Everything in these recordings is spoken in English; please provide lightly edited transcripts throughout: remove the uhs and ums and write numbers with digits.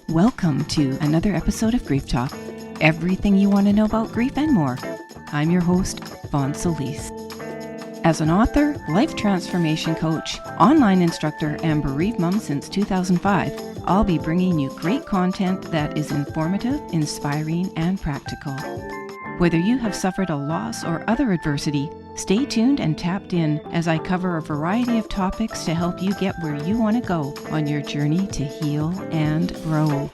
Welcome to another episode of Grief Talk, everything you want to know about grief and more. I'm your host, Fawn Solis. As an author, life transformation coach, online instructor, and bereaved mom since 2005, I'll be bringing you great content that is informative, inspiring, and practical. Whether you have suffered a loss or other adversity, stay tuned and tapped in as I cover a variety of topics to help you get where you want to go on your journey to heal and grow.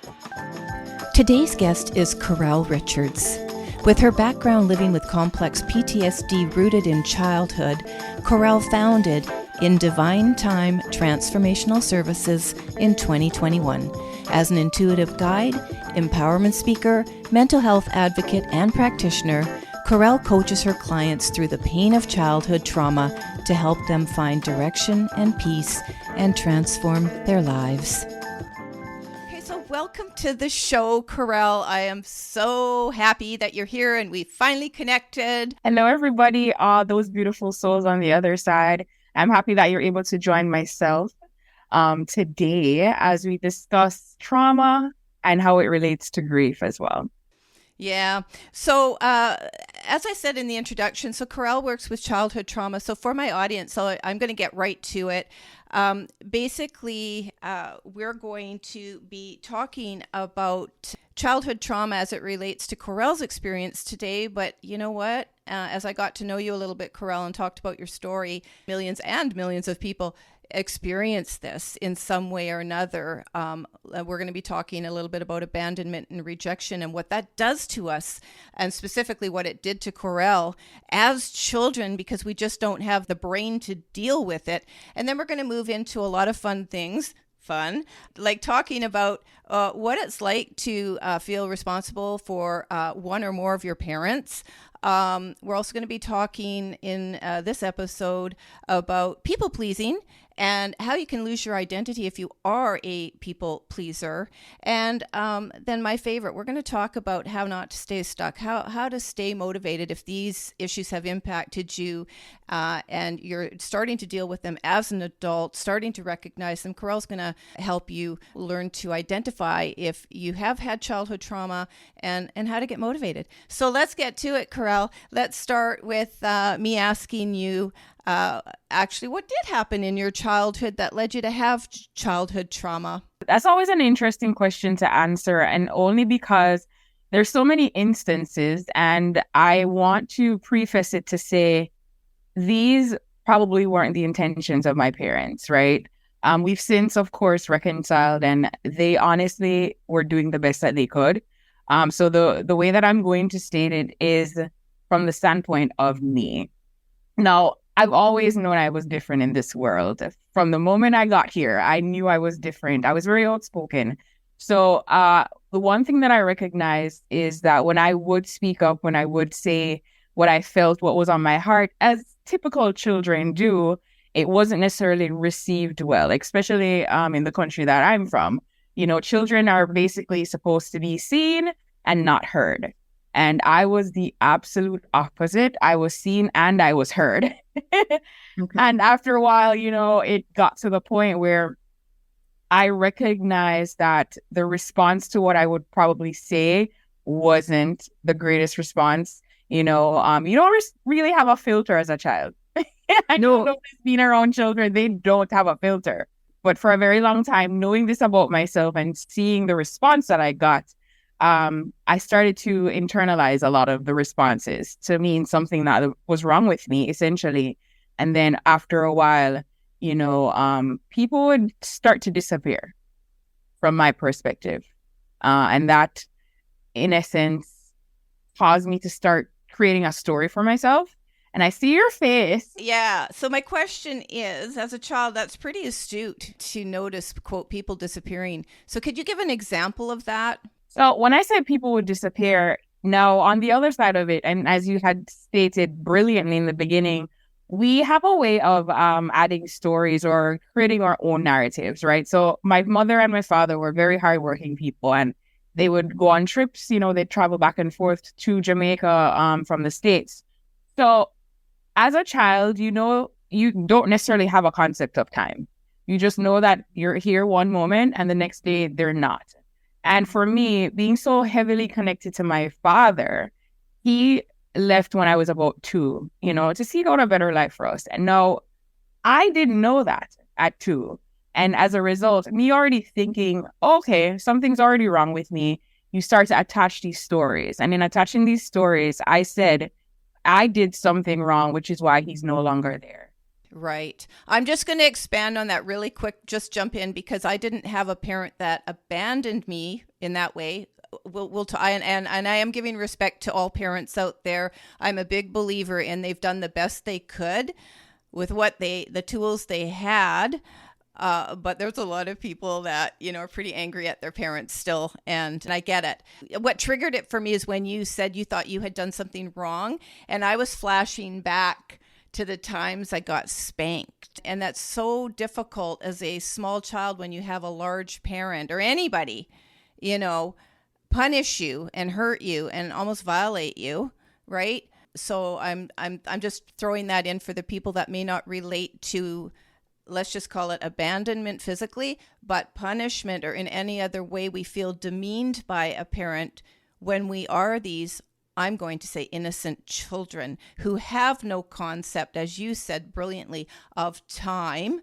Today's guest is Caurel Richards. With her background living with complex PTSD rooted in childhood, Caurel founded In Divine Thyme Transformational Services in 2021 as an intuitive guide, empowerment speaker, mental health advocate, and practitioner. Caurel coaches her clients through the pain of childhood trauma to help them find direction and peace and transform their lives. Okay, so welcome to the show, Caurel. I am so happy that you're here and we finally connected. Hello, everybody. All those beautiful souls on the other side. I'm happy that you're able to join myself today as we discuss trauma and how it relates to grief as well. Yeah. So as I said in the introduction, so Caurel works with childhood trauma. So for my audience, so I'm going to get right to it. Basically, we're going to be talking about childhood trauma as it relates to Caurel's experience today. But you know what? As I got to know you a little bit, Caurel, and talked about your story, millions and millions of people experience this in some way or another. We're going to be talking a little bit about abandonment and rejection and what that does to us, and specifically what it did to Caurel as children, because we just don't have the brain to deal with it. And then we're going to move into a lot of fun things. Like talking about what it's like to feel responsible for one or more of your parents. We're also going to be talking in this episode about people pleasing and how you can lose your identity if you are a people pleaser. And then my favorite, we're going to talk about how not to stay stuck, how to stay motivated if these issues have impacted you and you're starting to deal with them as an adult, starting to recognize them. Caurel's going to help you learn to identify if you have had childhood trauma and how to get motivated. So let's get to it, Caurel. Let's start with me asking you, actually, what did happen in your childhood that led you to have childhood trauma? That's always an interesting question to answer, and only because there's so many instances, and I want to preface it to say these probably weren't the intentions of my parents, right? We've since, of course, reconciled, and they honestly were doing the best that they could. So the way that I'm going to state it is from the standpoint of me. Now, I've always known I was different in this world. From the moment I got here, I knew I was different. I was very outspoken. So the one thing that I recognized is that when I would speak up, when I would say what I felt, what was on my heart, as typical children do, it wasn't necessarily received well, especially in the country that I'm from. You know, children are basically supposed to be seen and not heard. And I was the absolute opposite. I was seen and I was heard. Okay. And after a while, you know, it got to the point where I recognized that the response to what I would probably say wasn't the greatest response. You know, you don't really have a filter as a child. I don't know if it's been around children, they don't have a filter. But for a very long time, knowing this about myself and seeing the response that I got, I started to internalize a lot of the responses to mean something that was wrong with me, essentially. And then after a while, you know, people would start to disappear from my perspective. And that, in essence, caused me to start creating a story for myself. And I see your face. Yeah. So my question is, as a child, that's pretty astute to notice, quote, people disappearing. So could you give an example of that? So when I said people would disappear, now on the other side of it, and as you had stated brilliantly in the beginning, we have a way of adding stories or creating our own narratives, right? So my mother and my father were very hardworking people, and they would go on trips. You know, they'd travel back and forth to Jamaica from the States. So as a child, you know, you don't necessarily have a concept of time. You just know that you're here one moment and the next day they're not. And for me, being so heavily connected to my father, he left when I was about 2, to seek out a better life for us. And now I didn't know that at 2. And as a result, me already thinking, okay, something's already wrong with me, you start to attach these stories. And in attaching these stories, I said, I did something wrong, which is why he's no longer there. Right. I'm just going to expand on that really quick, just jump in, because I didn't have a parent that abandoned me in that way. And I am giving respect to all parents out there. I'm a big believer in they've done the best they could with the tools they had. But there's a lot of people that, are pretty angry at their parents still. And I get it. What triggered it for me is when you said you thought you had done something wrong. And I was flashing back to the times I got spanked. And that's so difficult as a small child when you have a large parent or anybody, punish you and hurt you and almost violate you, right? So I'm just throwing that in for the people that may not relate to, let's just call it abandonment physically, but punishment or in any other way we feel demeaned by a parent when we are these, I'm going to say, innocent children who have no concept, as you said brilliantly, of time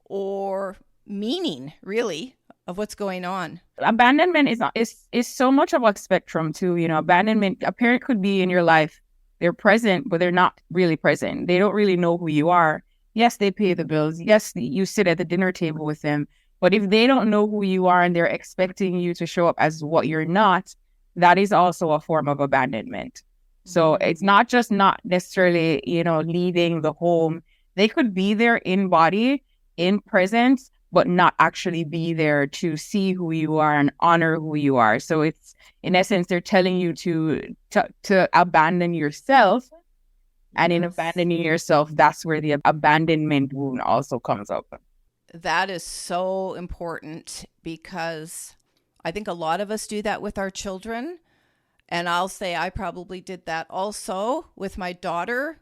or meaning, really, of what's going on. Abandonment is so much of a spectrum too. Abandonment, a parent could be in your life, they're present, but they're not really present. They don't really know who you are. Yes, they pay the bills. Yes, you sit at the dinner table with them. But if they don't know who you are and they're expecting you to show up as what you're not, that is also a form of abandonment. So it's not just not necessarily, leaving the home. They could be there in body, in presence, but not actually be there to see who you are and honor who you are. So it's, in essence, they're telling you to abandon yourself. And in abandoning yourself, that's where the abandonment wound also comes up. That is so important, because I think a lot of us do that with our children. And I'll say I probably did that also with my daughter,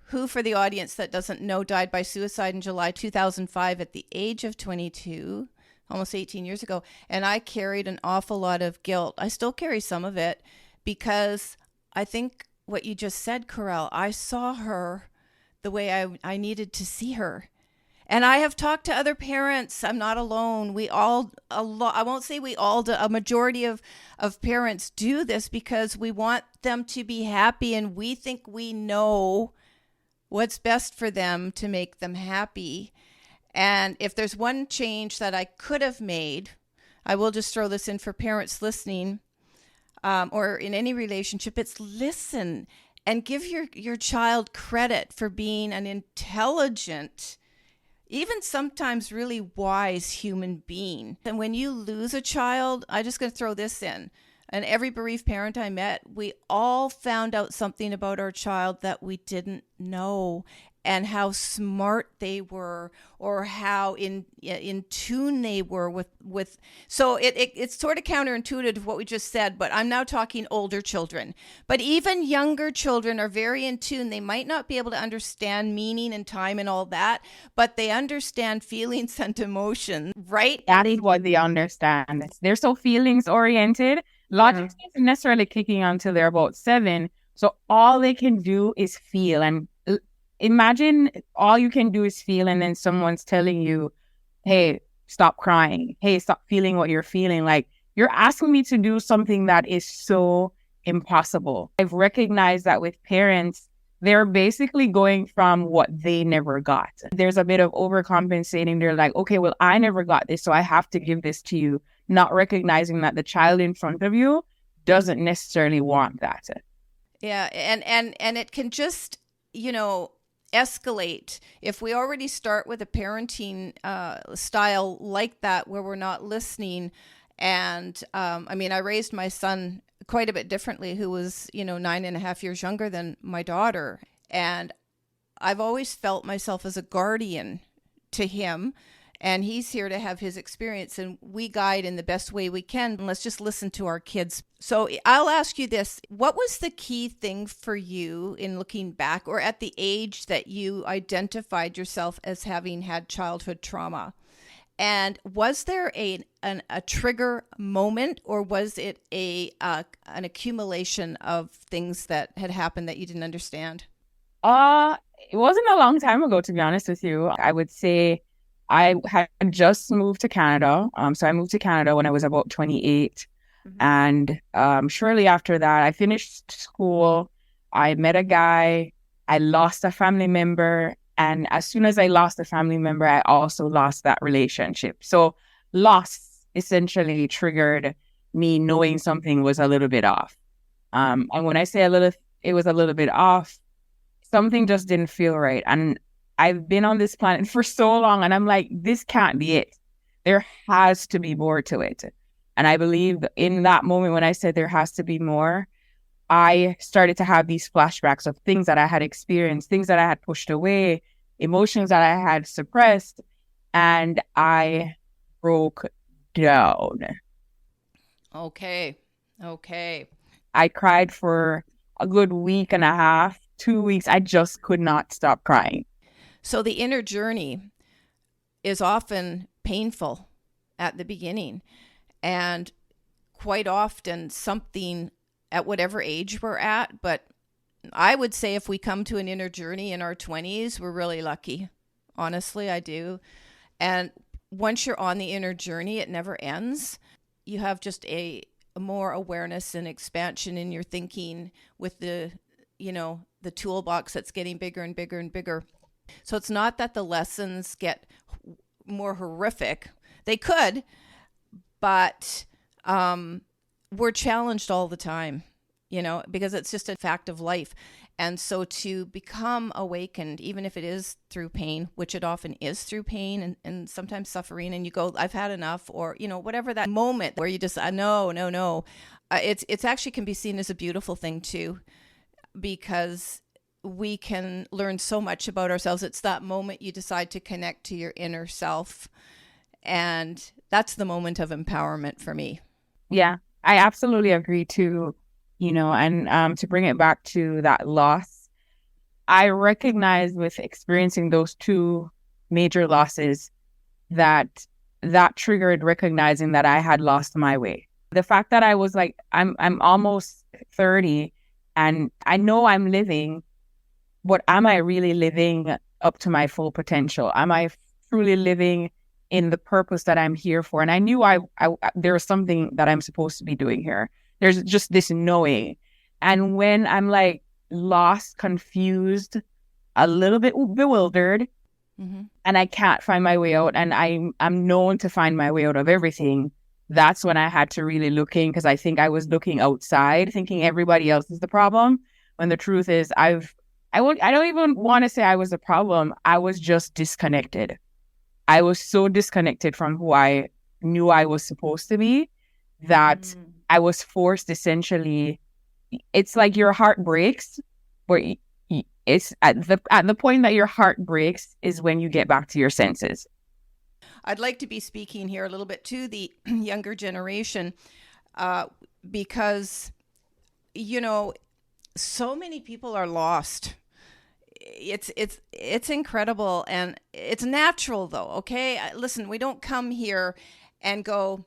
who, for the audience that doesn't know, died by suicide in July 2005 at the age of 22, almost 18 years ago. And I carried an awful lot of guilt. I still carry some of it, because I think what you just said, Caurel, I saw her the way I needed to see her. And I have talked to other parents. I'm not alone. We all, I won't say we all do, a majority of parents do this because we want them to be happy, and we think we know what's best for them to make them happy. And if there's one change that I could have made, I will just throw this in for parents listening, or in any relationship, it's listen and give your child credit for being an intelligent, even sometimes really wise human being. And when you lose a child, I'm just going to throw this in. And every bereaved parent I met, we all found out something about our child that we didn't know, and how smart they were, or how in tune they were with. So it's sort of counterintuitive to what we just said, but I'm now talking older children. But even younger children are very in tune. They might not be able to understand meaning and time and all that, but they understand feelings and emotions, right? That is what they understand. They're so feelings oriented. Logic isn't necessarily kicking on until they're about 7. So all they can do is feel. And imagine all you can do is feel, and then someone's telling you, hey, stop crying. Hey, stop feeling what you're feeling. Like, you're asking me to do something that is so impossible. I've recognized that with parents, they're basically going from what they never got. There's a bit of overcompensating. They're like, okay, well, I never got this, so I have to give this to you, not recognizing that the child in front of you doesn't necessarily want that. Yeah, and it can just, escalate if we already start with a parenting style like that, where we're not listening. And I raised my son quite a bit differently, who was 9.5 years younger than my daughter, and I've always felt myself as a guardian to him, and he's here to have his experience, and we guide in the best way we can. And let's just listen to our kids. So I'll ask you this. What was the key thing for you in looking back, or at the age that you identified yourself as having had childhood trauma? And was there a trigger moment, or was it an accumulation of things that had happened that you didn't understand? It wasn't a long time ago, to be honest with you. I would say I had just moved to Canada. So I moved to Canada when I was about 28. Mm-hmm. And shortly after that, I finished school. I met a guy. I lost a family member. And as soon as I lost a family member, I also lost that relationship. So loss essentially triggered me knowing something was a little bit off. And when I say it was a little bit off, something just didn't feel right. And I've been on this planet for so long, and I'm like, this can't be it. There has to be more to it. And I believe in that moment when I said there has to be more, I started to have these flashbacks of things that I had experienced, things that I had pushed away, emotions that I had suppressed, and I broke down. Okay. I cried for a good week and a half, 2 weeks. I just could not stop crying. So the inner journey is often painful at the beginning, and quite often something at whatever age we're at. But I would say if we come to an inner journey in our 20s, we're really lucky. Honestly, I do. And once you're on the inner journey, it never ends. You have just a more awareness and expansion in your thinking with the toolbox that's getting bigger and bigger and bigger. So it's not that the lessons get more horrific. They could, but we're challenged all the time, because it's just a fact of life. And so to become awakened, even if it is through pain, which it often is through pain and sometimes suffering, and you go, I've had enough, or, whatever that moment where you just, no. It's actually can be seen as a beautiful thing too, because we can learn so much about ourselves. It's that moment you decide to connect to your inner self. And that's the moment of empowerment for me. Yeah, I absolutely agree too. And to bring it back to that loss, I recognize with experiencing those two major losses that triggered recognizing that I had lost my way. The fact that I was like, I'm almost 30 and I know I'm living, but am I really living up to my full potential? Am I truly living in the purpose that I'm here for? And I knew there was something that I'm supposed to be doing here. There's just this knowing. And when I'm like lost, confused, a little bit bewildered, mm-hmm. and I can't find my way out, and I'm known to find my way out of everything, that's when I had to really look in, because I think I was looking outside, thinking everybody else is the problem, when the truth is I don't even want to say I was a problem. I was just disconnected. I was so disconnected from who I knew I was supposed to be that I was forced essentially. It's like your heart breaks, but it's at the point that your heart breaks is when you get back to your senses. I'd like to be speaking here a little bit to the younger generation, because, so many people are lost. It's incredible, and it's natural though. Okay. Listen, we don't come here and go,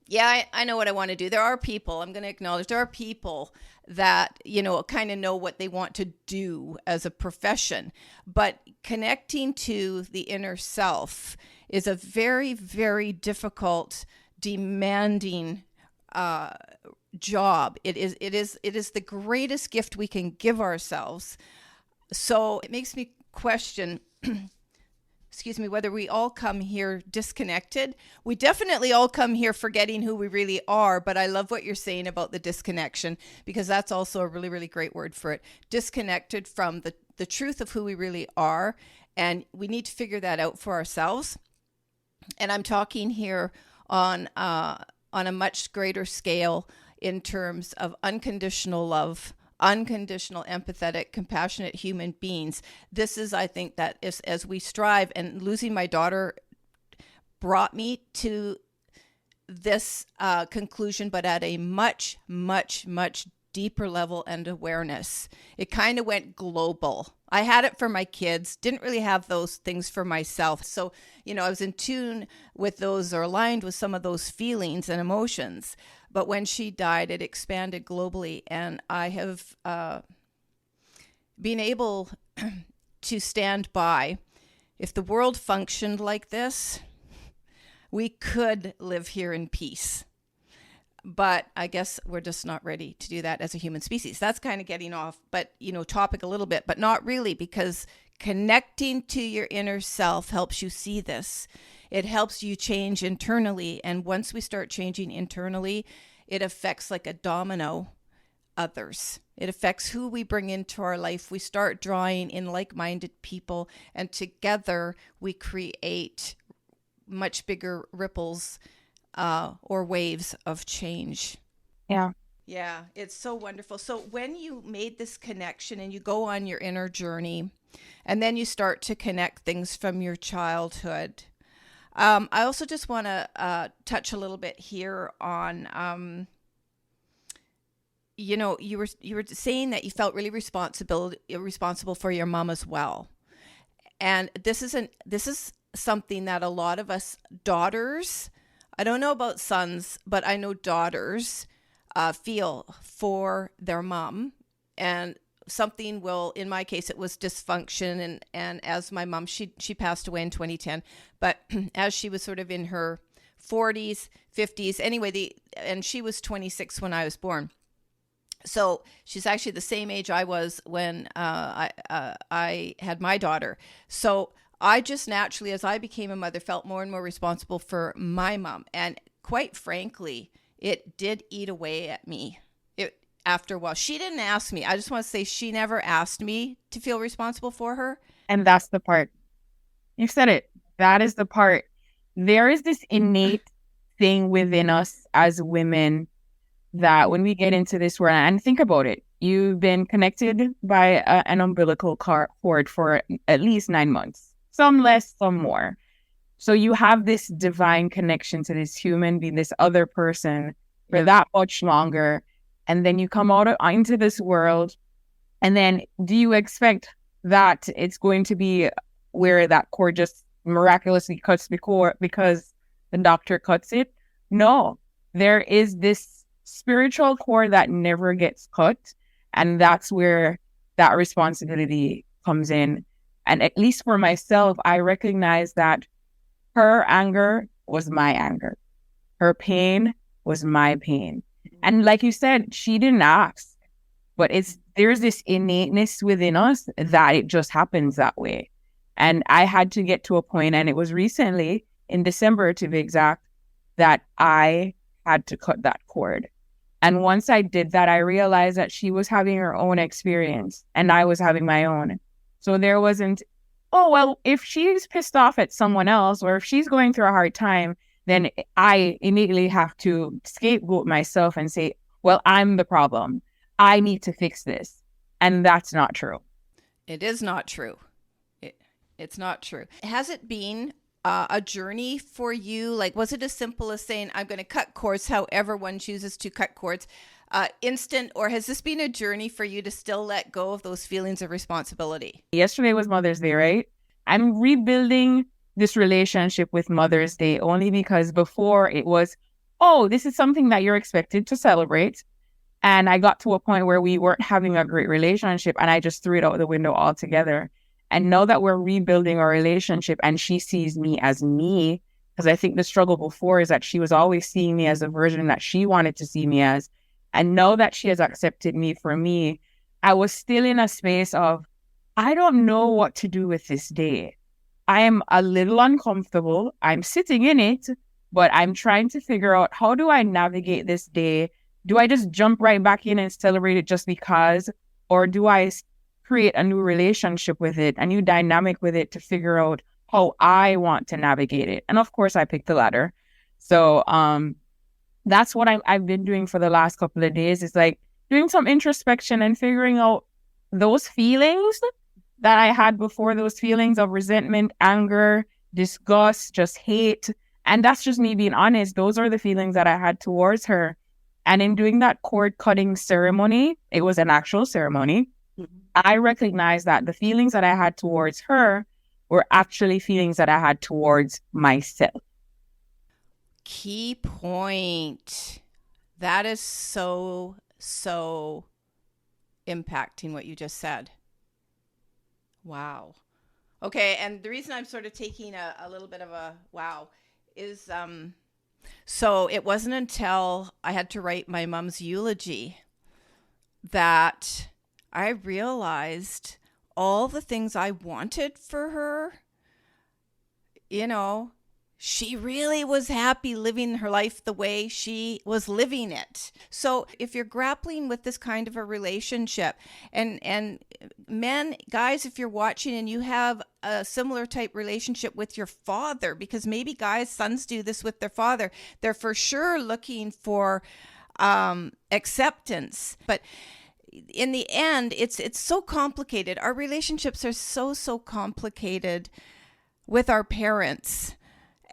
yeah, I know what I want to do. There are people, I'm going to acknowledge, there are people that, kind of know what they want to do as a profession. But connecting to the inner self is a very, very difficult, demanding job. It is the greatest gift we can give ourselves. So it makes me question whether we all come here disconnected. We definitely all come here forgetting who we really are, but I love what you're saying about the disconnection, because that's also a really, really great word for it. Disconnected from the truth of who we really are, and we need to figure that out for ourselves. And I'm talking here on a much greater scale in terms of unconditional love, unconditional, empathetic, compassionate human beings. This is, I think, that is, as we strive, and losing my daughter brought me to this conclusion, but at a much, much, much deeper level and awareness. It kind of went global. I had it for my kids, didn't really have those things for myself. So, I was in tune with those, or aligned with some of those feelings and emotions. But when she died, it expanded globally. And I have been able to stand by. If the world functioned like this, we could live here in peace. But I guess we're just not ready to do that as a human species. That's kind of getting off, but topic a little bit, but not really, because connecting to your inner self helps you see this. It helps you change internally. And once we start changing internally, it affects like a domino others. It affects who we bring into our life. We start drawing in like-minded people, and together we create much bigger ripples or waves of change. Yeah. Yeah, it's so wonderful. So when you made this connection and you go on your inner journey, and then you start to connect things from your childhood, I also just want to touch a little bit here on, you were saying that you felt really responsible for your mom as well, and this is something that a lot of us daughters, I don't know about sons, but I know daughters feel for their mom. And something will, in my case, it was dysfunction. And as my mom, she passed away in 2010. But as she was sort of in her 40s, 50s, anyway, and she was 26 when I was born. So she's actually the same age I was when I had my daughter. So I just naturally, as I became a mother, felt more and more responsible for my mom. And quite frankly, it did eat away at me. After a while, she didn't ask me. I just want to say she never asked me to feel responsible for her. And that's the part. You said it. That is the part. There is this innate thing within us as women that when we get into this world, and think about it, you've been connected by an umbilical cord for at least 9 months. Some less, some more. So you have this divine connection to this human being, this other person for that much longer. And then you come out into this world. And then do you expect that it's going to be where that cord just miraculously cuts because the doctor cuts it? No, there is this spiritual cord that never gets cut. And that's where that responsibility comes in. And at least for myself, I recognize that her anger was my anger. Her pain was my pain. And like you said, she didn't ask, but there's this innateness within us that it just happens that way. And I had to get to a point, and it was recently, in December to be exact, that I had to cut that cord. And once I did that, I realized that she was having her own experience and I was having my own. So there wasn't, oh, well, if she's pissed off at someone else or if she's going through a hard time, then I immediately have to scapegoat myself and say, well, I'm the problem. I need to fix this. And that's not true. It is not true. It's not true. Has it been a journey for you? Like, was it as simple as saying, I'm going to cut cords, however one chooses to cut cords, instant, or has this been a journey for you to still let go of those feelings of responsibility? Yesterday was Mother's Day, right? I'm rebuilding this relationship with Mother's Day only because before it was, oh, this is something that you're expected to celebrate. And I got to a point where we weren't having a great relationship and I just threw it out the window altogether. And now that we're rebuilding our relationship and she sees me as me, because I think the struggle before is that she was always seeing me as a version that she wanted to see me as. And now that she has accepted me for me, I was still in a space of, I don't know what to do with this day. I am a little uncomfortable. I'm sitting in it, but I'm trying to figure out, how do I navigate this day? Do I just jump right back in and celebrate it just because? Or do I create a new relationship with it, a new dynamic with it to figure out how I want to navigate it? And of course, I picked the latter. So that's what I've been doing for the last couple of days, is like doing some introspection and figuring out those feelings that I had before, those feelings of resentment, anger, disgust, just hate. And that's just me being honest. Those are the feelings that I had towards her. And in doing that cord cutting ceremony, it was an actual ceremony. I recognized that the feelings that I had towards her were actually feelings that I had towards myself. Key point. That is so impacting what you just said. Wow. Okay, and the reason I'm sort of taking a little bit of a wow is so it wasn't until I had to write my mom's eulogy that I realized all the things I wanted for her. You know, she really was happy living her life the way she was living it. So if you're grappling with this kind of a relationship, and men, guys, if you're watching and you have a similar type relationship with your father, because maybe guys, sons do this with their father, they're for sure looking for acceptance. But in the end, it's so complicated. Our relationships are so complicated with our parents.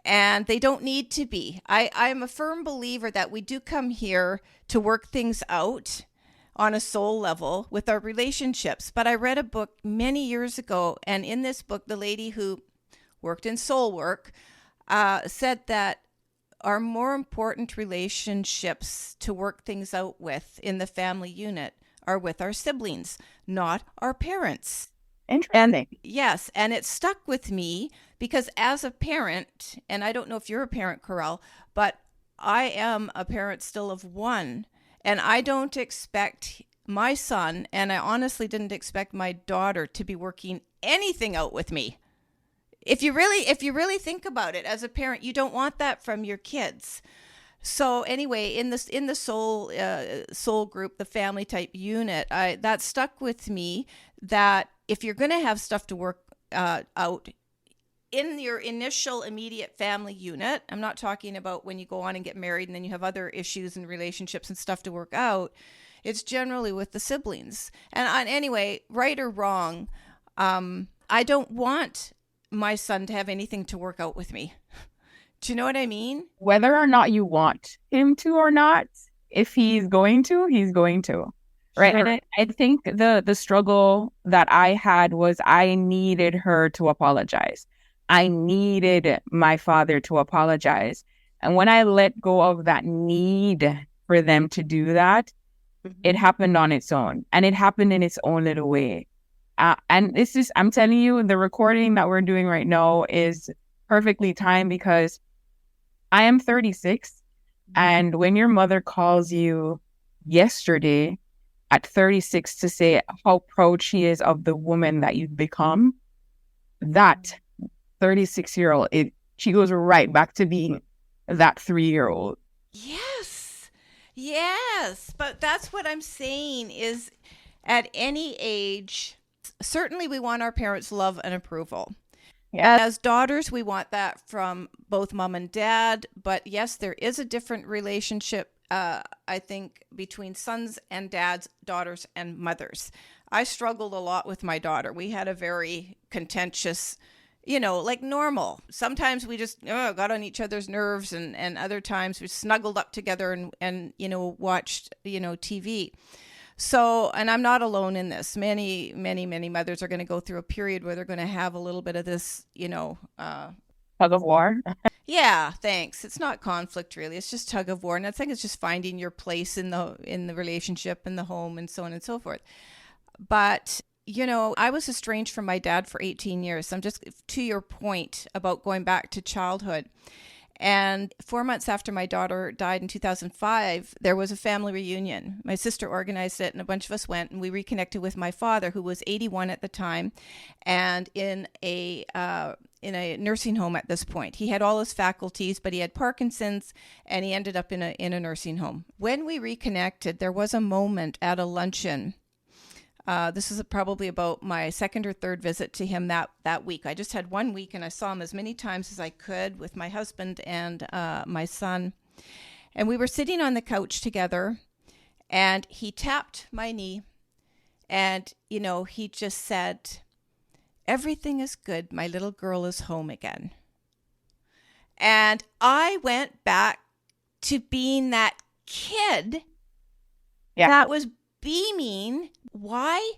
And they don't need to be. I'm a firm believer that we do come here to work things out on a soul level with our relationships. But I read a book many years ago, and in this book, the lady who worked in soul work said that our more important relationships to work things out with in the family unit are with our siblings, not our parents. Interesting. Yes, and it stuck with me because as a parent, and I don't know if you're a parent, Caurel, but I am a parent still of one, and I don't expect my son, and I honestly didn't expect my daughter to be working anything out with me. If you really think about it as a parent, you don't want that from your kids. So anyway, in the soul group, the family type unit, that stuck with me that if you're going to have stuff to work out in your initial immediate family unit, I'm not talking about when you go on and get married and then you have other issues and relationships and stuff to work out. It's generally with the siblings. And anyway, right or wrong, I don't want my son to have anything to work out with me. Do you know what I mean? Whether or not you want him to or not, if he's going to, he's going to. Right. Sure. And I think the struggle that I had was I needed her to apologize. I needed my father to apologize. And when I let go of that need for them to do that, it happened on its own. And it happened in its own little way. And this is, I'm telling you, the recording that we're doing right now is perfectly timed because I am 36. And when your mother calls you yesterday at 36 to say how proud she is of the woman that you've become, that 36-year-old, she goes right back to being that 3-year-old. Yes. But that's what I'm saying is at any age, certainly we want our parents' love and approval. Yeah. As daughters, we want that from both mom and dad. But yes, there is a different relationship, I think, between sons and dads, daughters and mothers. I struggled a lot with my daughter. We had a very contentious, like normal. Sometimes we just got on each other's nerves, and other times we snuggled up together and watched, TV. So, and I'm not alone in this. Many mothers are going to go through a period where they're going to have a little bit of this, Tug of war. Yeah, thanks. It's not conflict really. It's just tug of war, and I think it's just finding your place in the relationship, in the home, and so on and so forth. But I was estranged from my dad for 18 years. I'm just to your point about going back to childhood. And 4 months after my daughter died in 2005, there was a family reunion. My sister organized it, and a bunch of us went, and we reconnected with my father, who was 81 at the time, and in a nursing home at this point. He had all his faculties, but he had Parkinson's, and he ended up in a nursing home. When we reconnected, there was a moment at a luncheon. This is probably about my second or third visit to him that week. I just had 1 week, and I saw him as many times as I could with my husband and my son. And we were sitting on the couch together, and he tapped my knee, and, he just said, "Everything is good. My little girl is home again." And I went back to being that kid Yeah. that was beaming. Why?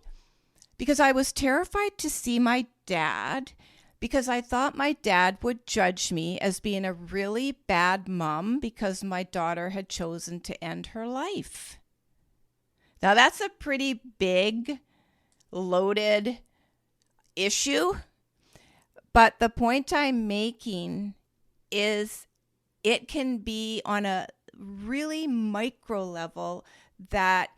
Because I was terrified to see my dad, because I thought my dad would judge me as being a really bad mom because my daughter had chosen to end her life. Now, that's a pretty big, loaded issue. But the point I'm making is it can be on a really micro level that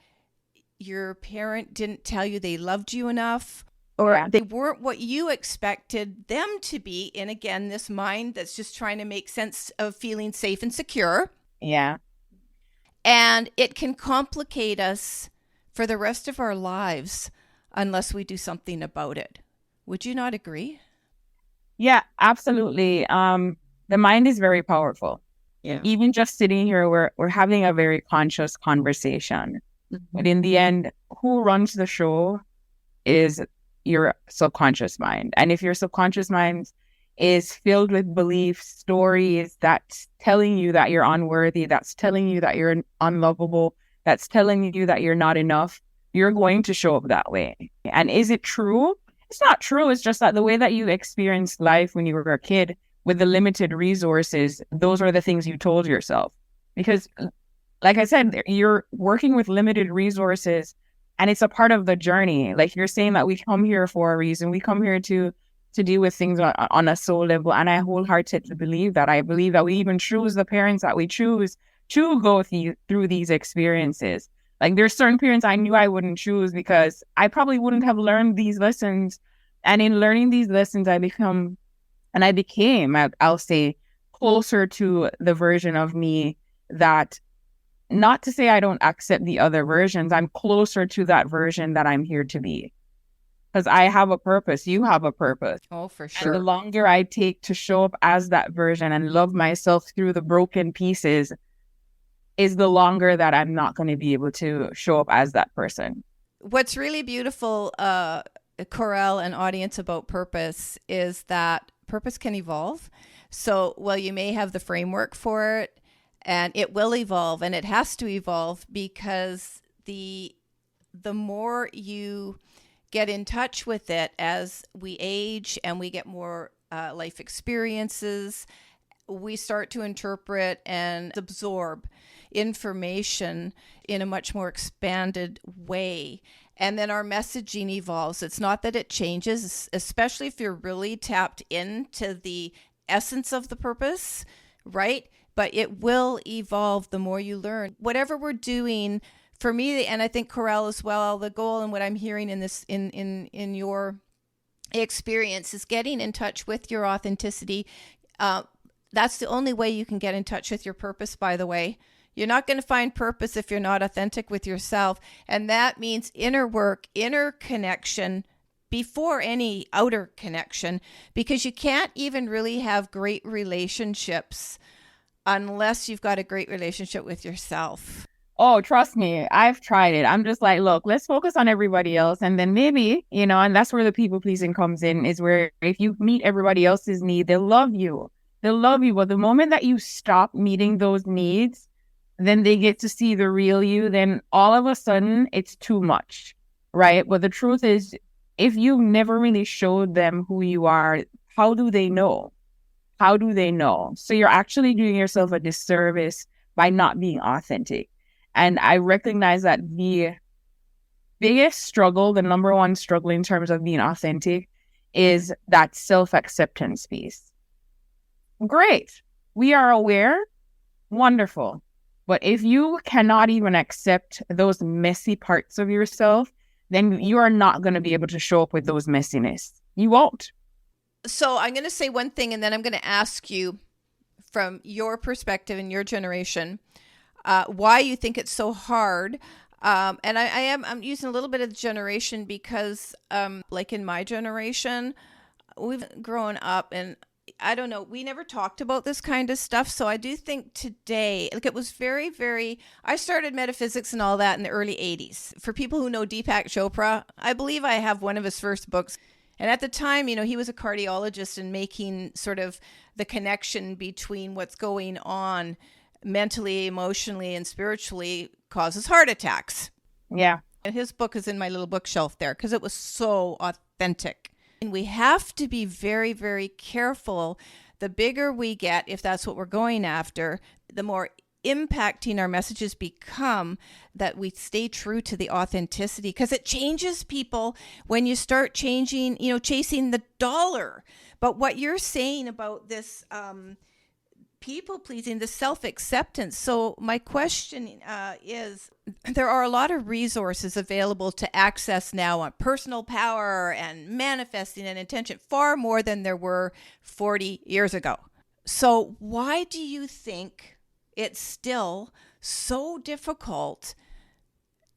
your parent didn't tell you they loved you enough, or they weren't what you expected them to be. And again, this mind that's just trying to make sense of feeling safe and secure. Yeah. And it can complicate us for the rest of our lives unless we do something about it. Would you not agree? Yeah, absolutely. The mind is very powerful. Yeah. Even just sitting here, we're having a very conscious conversation. But in the end, who runs the show is your subconscious mind. And if your subconscious mind is filled with beliefs, stories that's telling you that you're unworthy, that's telling you that you're unlovable, that's telling you that you're not enough, you're going to show up that way. And is it true? It's not true. It's just that the way that you experienced life when you were a kid with the limited resources, those are the things you told yourself. Because like I said, you're working with limited resources and it's a part of the journey. Like you're saying that we come here for a reason. We come here to deal with things on a soul level. And I wholeheartedly believe that. I believe that we even choose the parents that we choose to go through these experiences. Like there's certain parents I knew I wouldn't choose because I probably wouldn't have learned these lessons. And in learning these lessons, I became, I'll say, closer to the version of me that, not to say I don't accept the other versions, I'm closer to that version that I'm here to be. Because I have a purpose. You have a purpose. Oh, for sure. And the longer I take to show up as that version and love myself through the broken pieces is the longer that I'm not going to be able to show up as that person. What's really beautiful, Caurel and audience, about purpose is that purpose can evolve. So while you may have the framework for it, and it will evolve, and it has to evolve, because the more you get in touch with it as we age and we get more life experiences, we start to interpret and absorb information in a much more expanded way. And then our messaging evolves. It's not that it changes, especially if you're really tapped into the essence of the purpose, right? But it will evolve the more you learn. Whatever we're doing, for me, and I think Caurel as well, the goal and what I'm hearing in this in your experience is getting in touch with your authenticity. That's the only way you can get in touch with your purpose, by the way. You're not going to find purpose if you're not authentic with yourself. And that means inner work, inner connection before any outer connection, because you can't even really have great relationships unless you've got a great relationship with yourself. Oh, trust me, I've tried it. I'm just like, look, let's focus on everybody else. And then maybe, and that's where the people pleasing comes in, is where if you meet everybody else's need, they'll love you. They'll love you. But the moment that you stop meeting those needs, then they get to see the real you. Then all of a sudden it's too much, right? But the truth is, if you've never really showed them who you are, how do they know? How do they know? So you're actually doing yourself a disservice by not being authentic. And I recognize that the biggest struggle, the number one struggle in terms of being authentic, is that self-acceptance piece. Great. We are aware. Wonderful. But if you cannot even accept those messy parts of yourself, then you are not going to be able to show up with those messiness. You won't. So I'm going to say one thing, and then I'm going to ask you from your perspective and your generation, why you think it's so hard. And I'm using a little bit of the generation because like in my generation, we've grown up and I don't know, we never talked about this kind of stuff. So I do think today, like it was very, very, I started metaphysics and all that in the early 80s. For people who know Deepak Chopra, I believe I have one of his first books. And at the time, he was a cardiologist and making sort of the connection between what's going on mentally, emotionally, and spiritually causes heart attacks. Yeah. And his book is in my little bookshelf there because it was so authentic. And we have to be very, very careful. The bigger we get, if that's what we're going after, the more impacting our messages become, that we stay true to the authenticity, because it changes people when you start changing, chasing the dollar. But what you're saying about this people pleasing, the self-acceptance. So my question is, there are a lot of resources available to access now on personal power and manifesting and intention, far more than there were 40 years ago. So why do you think it's still so difficult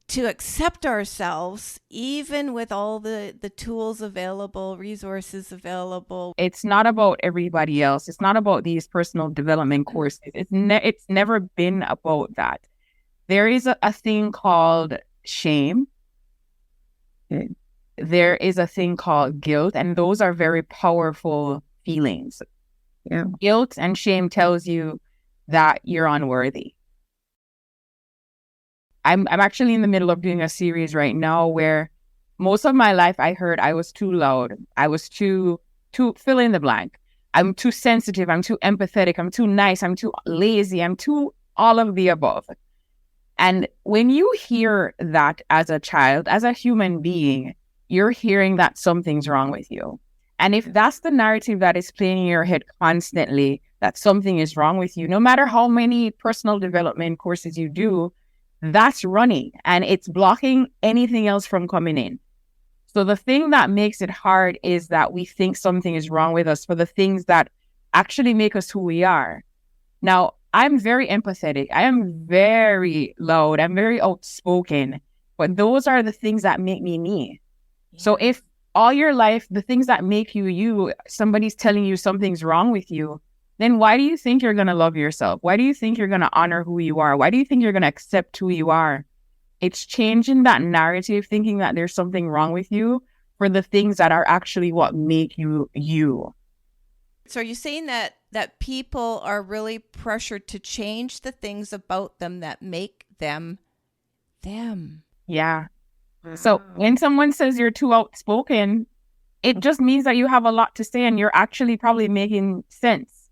to accept ourselves, even with all the tools available, resources available? It's not about everybody else. It's not about these personal development courses. It's never been about that. There is a thing called shame. There is a thing called guilt, and those are very powerful feelings. Yeah. Guilt and shame tells you that you're unworthy. I'm actually in the middle of doing a series right now where most of my life I heard I was too loud. I was too fill in the blank. I'm too sensitive. I'm too empathetic. I'm too nice. I'm too lazy. I'm too all of the above. And when you hear that as a child, as a human being, you're hearing that something's wrong with you. And if that's the narrative that is playing in your head constantly, that something is wrong with you, no matter how many personal development courses you do, that's running and it's blocking anything else from coming in. So the thing that makes it hard is that we think something is wrong with us for the things that actually make us who we are. Now, I'm very empathetic. I am very loud. I'm very outspoken. But those are the things that make me me. Yeah. So if all your life, the things that make you you, somebody's telling you something's wrong with you, then why do you think you're going to love yourself? Why do you think you're going to honor who you are? Why do you think you're going to accept who you are? It's changing that narrative, thinking that there's something wrong with you for the things that are actually what make you you. So are you saying that people are really pressured to change the things about them that make them them? Yeah. So when someone says you're too outspoken, it just means that you have a lot to say and you're actually probably making sense.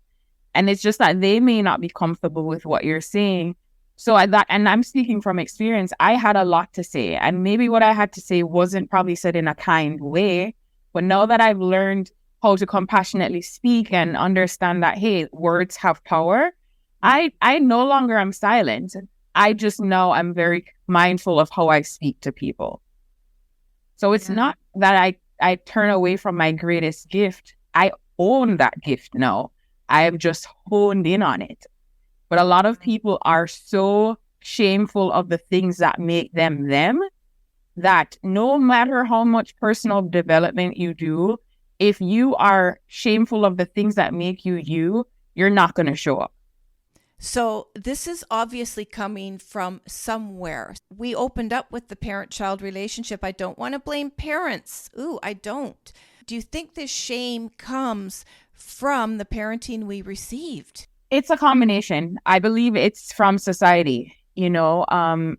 And it's just that they may not be comfortable with what you're saying. So and I'm speaking from experience, I had a lot to say. And maybe what I had to say wasn't probably said in a kind way. But now that I've learned how to compassionately speak and understand that, hey, words have power, I no longer am silent. I just know I'm very mindful of how I speak to people. So it's not that I turn away from my greatest gift. I own that gift now. I have just honed in on it. But a lot of people are so shameful of the things that make them them that no matter how much personal development you do, if you are shameful of the things that make you you, you're not going to show up. So this is obviously coming from somewhere. We opened up with the parent-child relationship. I don't want to blame parents. Ooh, I don't. Do you think this shame comes from the parenting we received? It's a combination. I believe it's from society. There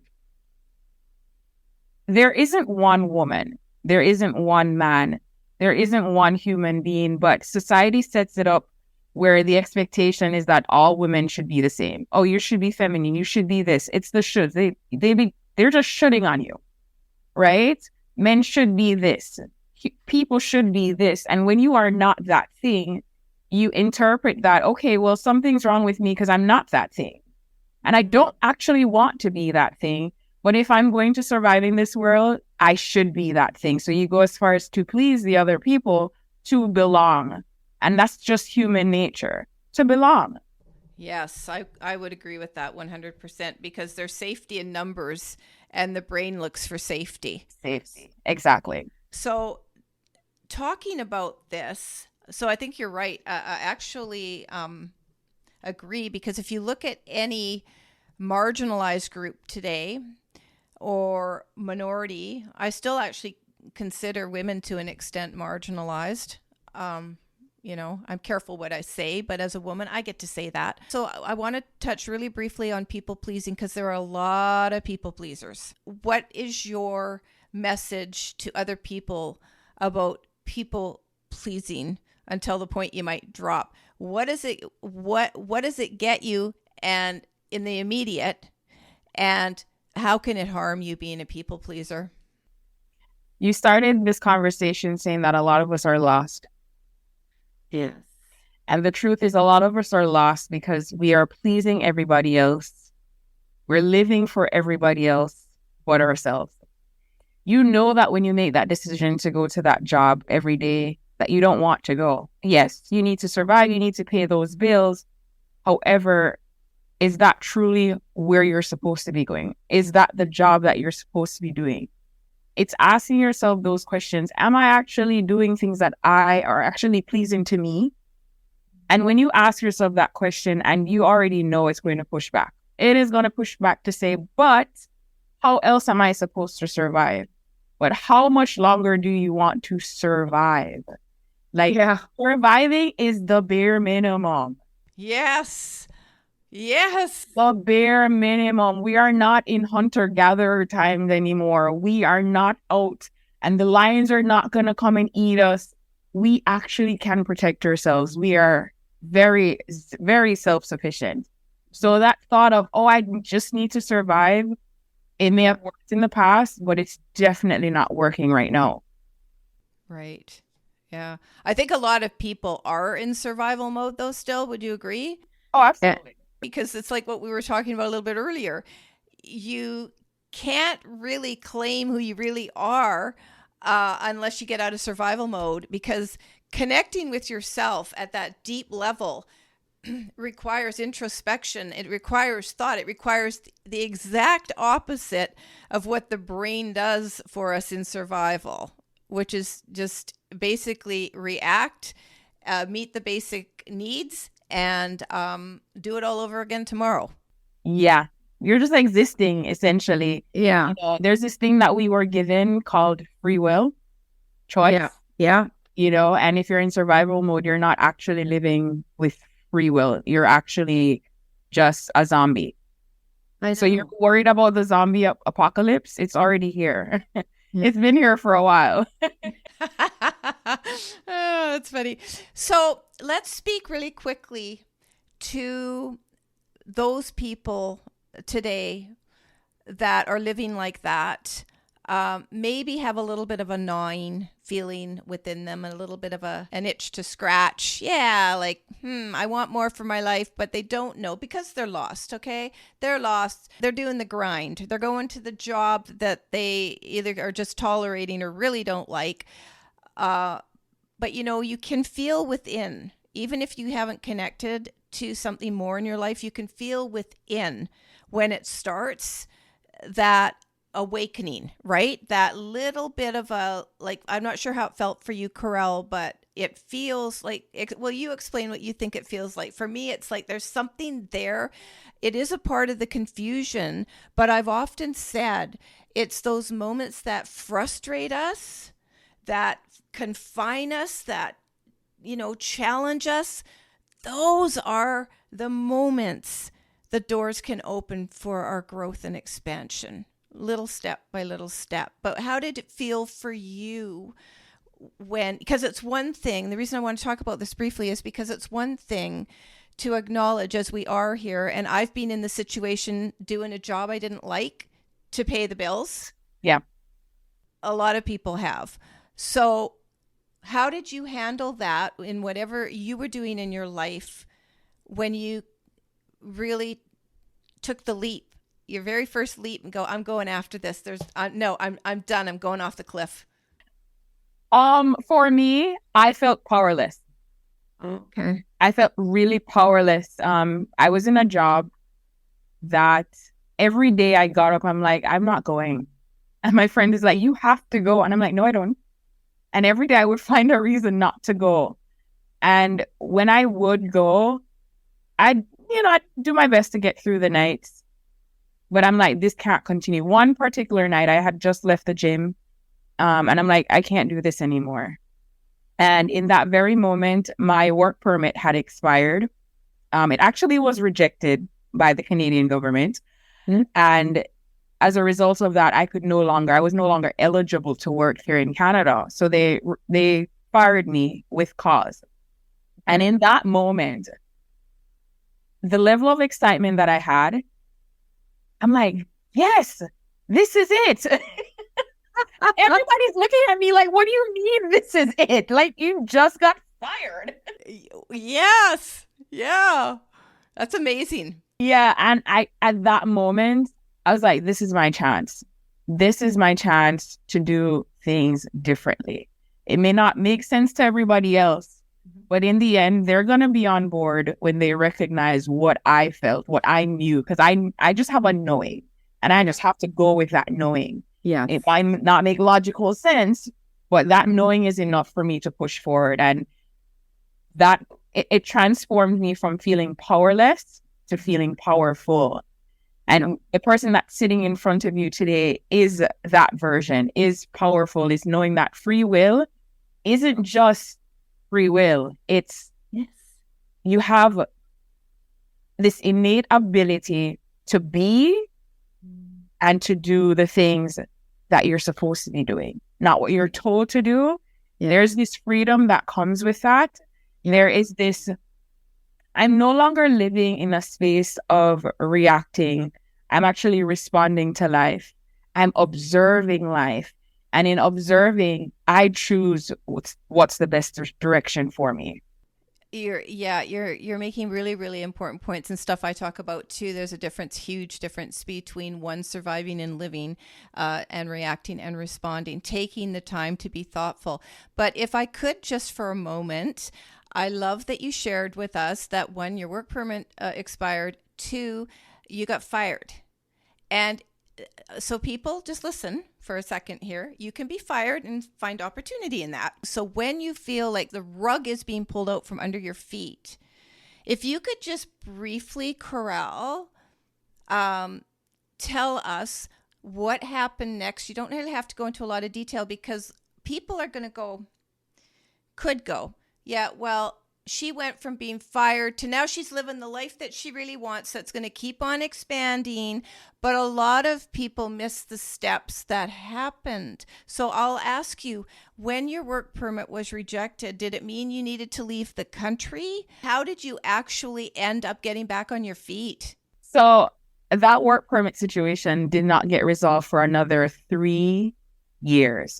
isn't one woman. There isn't one man. There isn't one human being, but society sets it up where the expectation is that all women should be the same. Oh, you should be feminine. You should be this. It's the should. They're just shooting on you, right? Men should be this. People should be this. And when you are not that thing, you interpret that, okay, well, something's wrong with me because I'm not that thing. And I don't actually want to be that thing. But if I'm going to survive in this world, I should be that thing. So you go as far as to please the other people, to belong. And that's just human nature, to belong. Yes, I would agree with that 100% because there's safety in numbers and the brain looks for safety. Safety, exactly. So talking about this, so I think you're right. I actually agree because if you look at any marginalized group today or minority, I still actually consider women to an extent marginalized. I'm careful what I say, but as a woman, I get to say that. So I want to touch really briefly on people pleasing, because there are a lot of people pleasers. What is your message to other people about people pleasing until the point you might drop? What does it get you, and in the immediate, and how can it harm you being a people pleaser? You started this conversation saying that a lot of us are lost. Yes. And the truth is, a lot of us are lost because we are pleasing everybody else. We're living for everybody else but ourselves. You know that when you make that decision to go to that job every day that you don't want to go. Yes, you need to survive. You need to pay those bills. However, is that truly where you're supposed to be going? Is that the job that you're supposed to be doing? It's asking yourself those questions. Am I actually doing things that are actually pleasing to me? And when you ask yourself that question, and you already know it's going to push back, it is going to push back to say, but how else am I supposed to survive? But how much longer do you want to survive? Surviving is the bare minimum. Yes. Yes. The bare minimum. We are not in hunter-gatherer times anymore. We are not out, and the lions are not going to come and eat us. We actually can protect ourselves. We are very, very self-sufficient. So that thought of, I just need to survive, it may have worked in the past, but it's definitely not working right now. Right. Yeah. I think a lot of people are in survival mode, though, still. Would you agree? Oh, absolutely. Because it's like what we were talking about a little bit earlier. You can't really claim who you really are unless you get out of survival mode, because connecting with yourself at that deep level requires introspection. It requires thought. It requires the exact opposite of what the brain does for us in survival, which is just basically react, meet the basic needs, and do it all over again tomorrow. Yeah. You're just existing, essentially. Yeah. There's this thing that we were given called free will, choice. Yeah. And if you're in survival mode, you're not actually living with free will. You're actually just a zombie. So you're worried about the zombie apocalypse? It's already here. It's been here for a while. Oh, that's funny. So let's speak really quickly to those people today that are living like that. Maybe have a little bit of a gnawing feeling within them, a little bit of an itch to scratch. Yeah, like, I want more for my life, but they don't know because they're lost, okay? They're lost. They're doing the grind. They're going to the job that they either are just tolerating or really don't like. But, you can feel within, even if you haven't connected to something more in your life, you can feel within when it starts that awakening, right? That little bit of I'm not sure how it felt for you, Caurel, but it feels like, will you explain what you think it feels like? For me, it's like there's something there. It is a part of the confusion, but I've often said it's those moments that frustrate us, that confine us, that, challenge us. Those are the moments the doors can open for our growth and expansion, little step by little step. But how did it feel for you because it's one thing, the reason I want to talk about this briefly is because it's one thing to acknowledge, as we are here, and I've been in the situation doing a job I didn't like to pay the bills. Yeah. A lot of people have. So how did you handle that in whatever you were doing in your life when you really took the leap, your very first leap, and go, I'm going after this? I'm done. I'm going off the cliff. For me, I felt powerless. Okay. I felt really powerless. I was in a job that every day I got up, I'm like, I'm not going. And my friend is like, you have to go. And I'm like, no, I don't. And every day I would find a reason not to go. And when I would go, I'd do my best to get through the nights. But I'm like, this can't continue. One particular night, I had just left the gym. And I'm like, I can't do this anymore. And in that very moment, my work permit had expired. It actually was rejected by the Canadian government. Mm-hmm. And as a result of that, I was no longer eligible to work here in Canada. So they fired me with cause. And in that moment, the level of excitement that I had, I'm like, yes, this is it. Everybody's looking at me like, what do you mean this is it? Like, you just got fired. Yes. Yeah. That's amazing. Yeah. And at that moment, I was like, this is my chance. This is my chance to do things differently. It may not make sense to everybody else, but in the end, they're going to be on board when they recognize what I felt, what I knew, because I just have a knowing, and I just have to go with that knowing. Yeah. It might not make logical sense, but that knowing is enough for me to push forward. And that it transformed me from feeling powerless to feeling powerful. And the person that's sitting in front of you today is that version, is powerful, is knowing that free will isn't just free will. It's, Yes. you have this innate ability to be and to do the things that you're supposed to be doing, not what you're told to do. Yeah. There's this freedom that comes with that. There is this, I'm no longer living in a space of reacting. I'm actually responding to life. I'm observing life. And in observing, I choose what's the best direction for me. You're making really, really important points and stuff I talk about too. There's a huge difference between one surviving and living, and reacting and responding, taking the time to be thoughtful. But if I could just for a moment, I love that you shared with us that one, your work permit expired, two, you got fired. And so people, just listen for a second here. You can be fired and find opportunity in that. So when you feel like the rug is being pulled out from under your feet, if you could just briefly, Caurel, tell us what happened next. You don't really have to go into a lot of detail because people are going to could go, yeah, well, she went from being fired to now she's living the life that she really wants. That's going to keep on expanding. But a lot of people miss the steps that happened. So I'll ask you, when your work permit was rejected, did it mean you needed to leave the country? How did you actually end up getting back on your feet? So that work permit situation did not get resolved for another 3 years.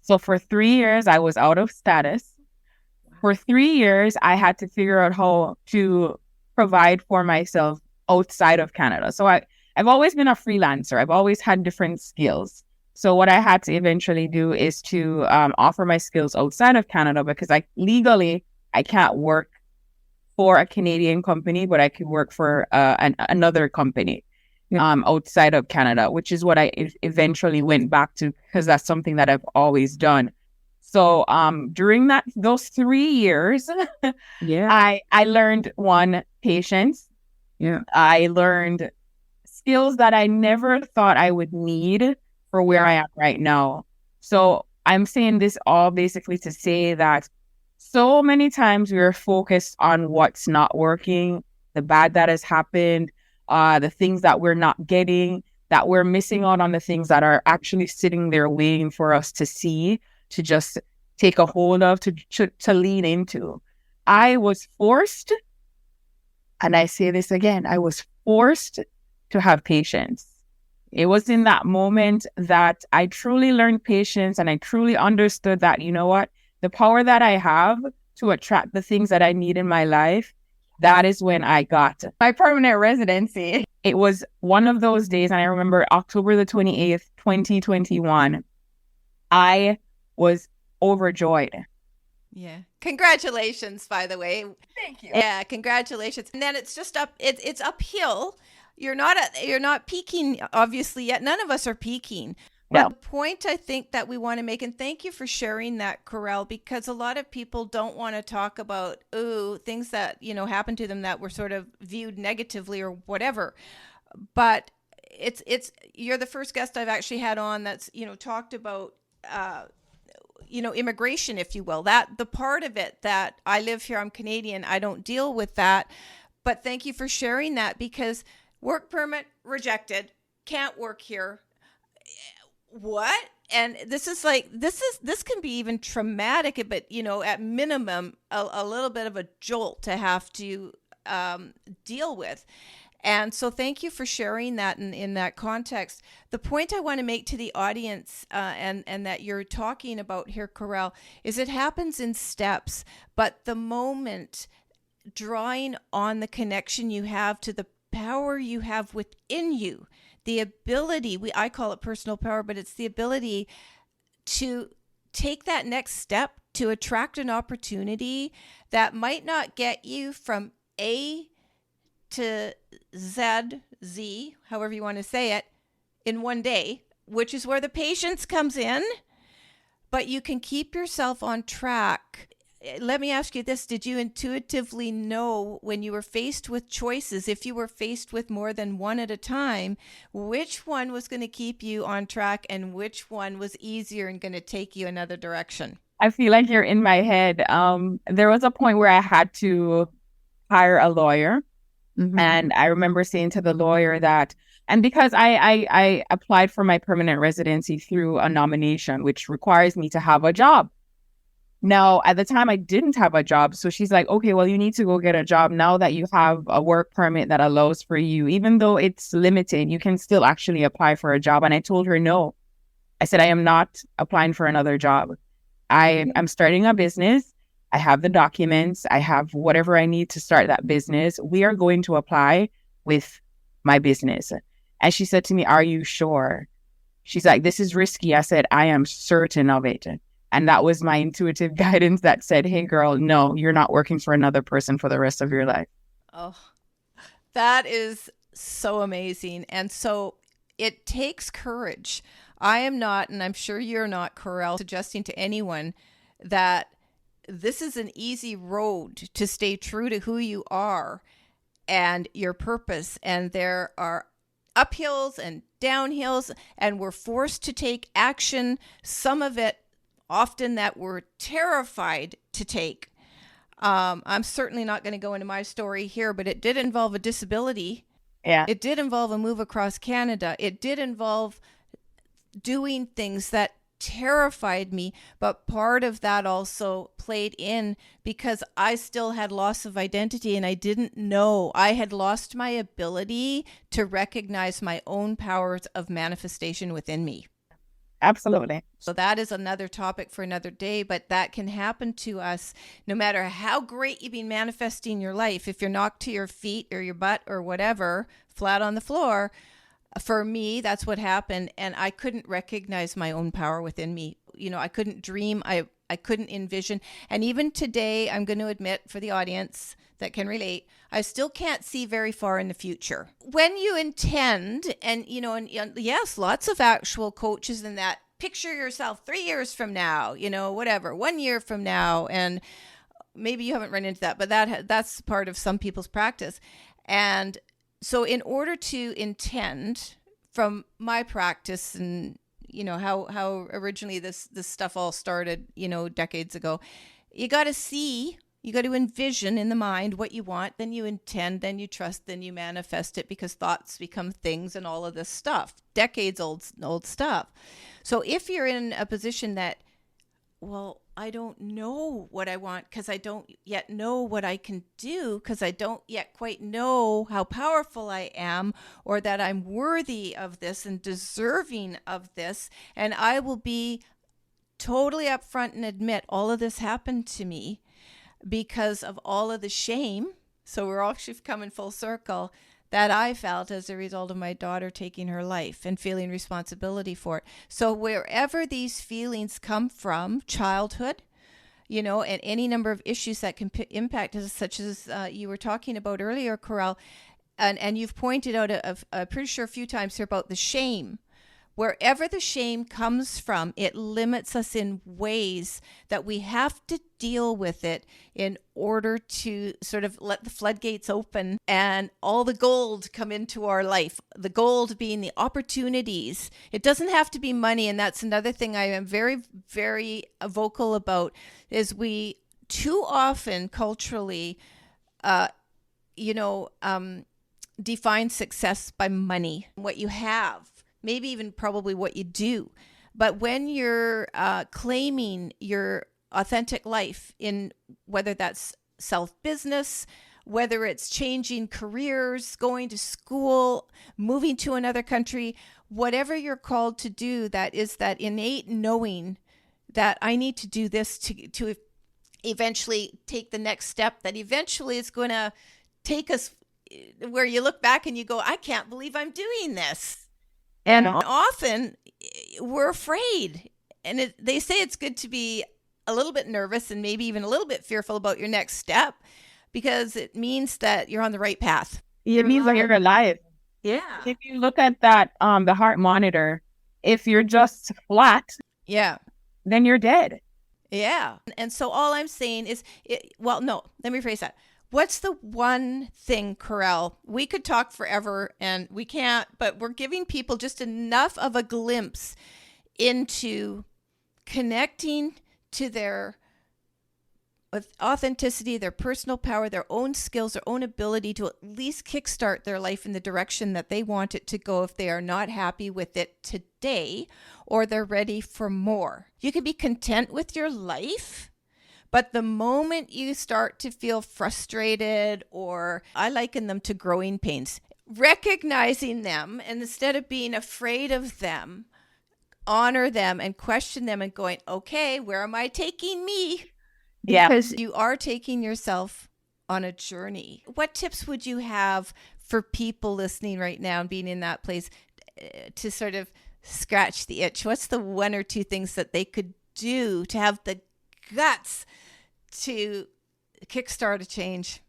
So for 3 years, I was out of status. For 3 years, I had to figure out how to provide for myself outside of Canada. So I've always been a freelancer. I've always had different skills. So what I had to eventually do is to offer my skills outside of Canada because legally, I can't work for a Canadian company, but I could work for another company outside of Canada, which is what I eventually went back to because that's something that I've always done. So during those 3 years, I learned patience. Yeah. I learned skills that I never thought I would need for where I am right now. So I'm saying this all basically to say that so many times we are focused on what's not working, the bad that has happened, the things that we're not getting, that we're missing out on the things that are actually sitting there waiting for us to see, to just take a hold of, to lean into. I was forced, and I say this again, I was forced to have patience. It was in that moment that I truly learned patience and I truly understood that, you know what, the power that I have to attract the things that I need in my life, that is when I got my permanent residency. It was one of those days, and I remember October the 28th, 2021, I was overjoyed. Yeah. Congratulations, by the way. Thank you. Yeah, congratulations. And then it's just it's uphill. You're not peaking obviously yet. None of us are peaking. But the point I think that we want to make, and thank you for sharing that, Caurel, because a lot of people don't want to talk about things that, happened to them that were sort of viewed negatively or whatever. But you're the first guest I've actually had on that's, talked about immigration, if you will, that the part of it that I live here, I'm Canadian, I don't deal with that. But thank you for sharing that, because work permit rejected, can't work here. What? And this can be even traumatic, but at minimum a little bit of a jolt to have to deal with. And so thank you for sharing that in that context. The point I want to make to the audience and that you're talking about here, Caurel, is it happens in steps, but the moment drawing on the connection you have to the power you have within you, the ability, I call it personal power, but it's the ability to take that next step to attract an opportunity that might not get you from A to Z, however you want to say it, in one day, which is where the patience comes in, but you can keep yourself on track. Let me ask you this. Did you intuitively know when you were faced with choices, if you were faced with more than one at a time, which one was going to keep you on track and which one was easier and going to take you another direction? I feel like you're in my head. There was a point where I had to hire a lawyer. Mm-hmm. And I remember saying to the lawyer that, and because I applied for my permanent residency through a nomination, which requires me to have a job. Now, at the time, I didn't have a job. So she's like, okay, well, you need to go get a job now that you have a work permit that allows for you. Even though it's limited, you can still actually apply for a job. And I told her, no. I said, I am not applying for another job. I'm starting a business. I have the documents. I have whatever I need to start that business. We are going to apply with my business. And she said to me, are you sure? She's like, this is risky. I said, I am certain of it. And that was my intuitive guidance that said, hey, girl, no, you're not working for another person for the rest of your life. Oh, that is so amazing. And so it takes courage. I am not, and I'm sure you're not, Caurel, suggesting to anyone that this is an easy road to stay true to who you are and your purpose. And there are uphills and downhills, and we're forced to take action, some of it often that we're terrified to take. I'm certainly not going to go into my story here, but it did involve a disability. Yeah. It did involve a move across Canada. It did involve doing things that terrified me, but part of that also played in because I still had loss of identity and I didn't know. I had lost my ability to recognize my own powers of manifestation within me. Absolutely. So that is another topic for another day, but that can happen to us no matter how great you've been manifesting your life. If you're knocked to your feet or your butt or whatever, flat on the floor, for me, that's what happened. And I couldn't recognize my own power within me. I couldn't dream. I couldn't envision. And even today, I'm going to admit for the audience that can relate, I still can't see very far in the future. When you intend, and yes, lots of actual coaches in that, picture yourself 3 years from now, whatever, 1 year from now. And maybe you haven't run into that, but that's part of some people's practice. And so in order to intend, from my practice and how originally this stuff all started, decades ago, you got to see, you got to envision in the mind what you want, then you intend, then you trust, then you manifest it, because thoughts become things and all of this stuff, decades old stuff. So if you're in a position that, well, I don't know what I want because I don't yet know what I can do, because I don't yet quite know how powerful I am, or that I'm worthy of this and deserving of this. And I will be totally upfront and admit all of this happened to me because of all of the shame. So we're actually coming full circle, that I felt as a result of my daughter taking her life and feeling responsibility for it. So wherever these feelings come from, childhood, and any number of issues that can impact us, such as you were talking about earlier, Caurel, and you've pointed out, I'm pretty sure a few times here about the shame. Wherever the shame comes from, it limits us in ways that we have to deal with it in order to sort of let the floodgates open and all the gold come into our life. The gold being the opportunities. It doesn't have to be money. And that's another thing I am very, very vocal about, is we too often culturally, define success by money, what you have, maybe even probably what you do. But when you're claiming your authentic life, in whether that's self-business, whether it's changing careers, going to school, moving to another country, whatever you're called to do, that is that innate knowing that I need to do this to eventually take the next step that eventually is going to take us where you look back and you go, I can't believe I'm doing this. And often we're afraid. And they say it's good to be a little bit nervous and maybe even a little bit fearful about your next step, because it means that you're on the right path. It means that you're alive. Yeah. If you look at that, the heart monitor, if you're just flat, then you're dead. Yeah. And so all I'm saying is, let me rephrase that. What's the one thing, Caurel? We could talk forever and we can't, but we're giving people just enough of a glimpse into connecting to their authenticity, their personal power, their own skills, their own ability to at least kickstart their life in the direction that they want it to go if they are not happy with it today or they're ready for more. You can be content with your life, but the moment you start to feel frustrated, or I liken them to growing pains, recognizing them, and instead of being afraid of them, honor them and question them and going, okay, where am I taking me? Yeah. Because you are taking yourself on a journey. What tips would you have for people listening right now and being in that place to sort of scratch the itch? What's the one or two things that they could do to have the guts to kickstart a change?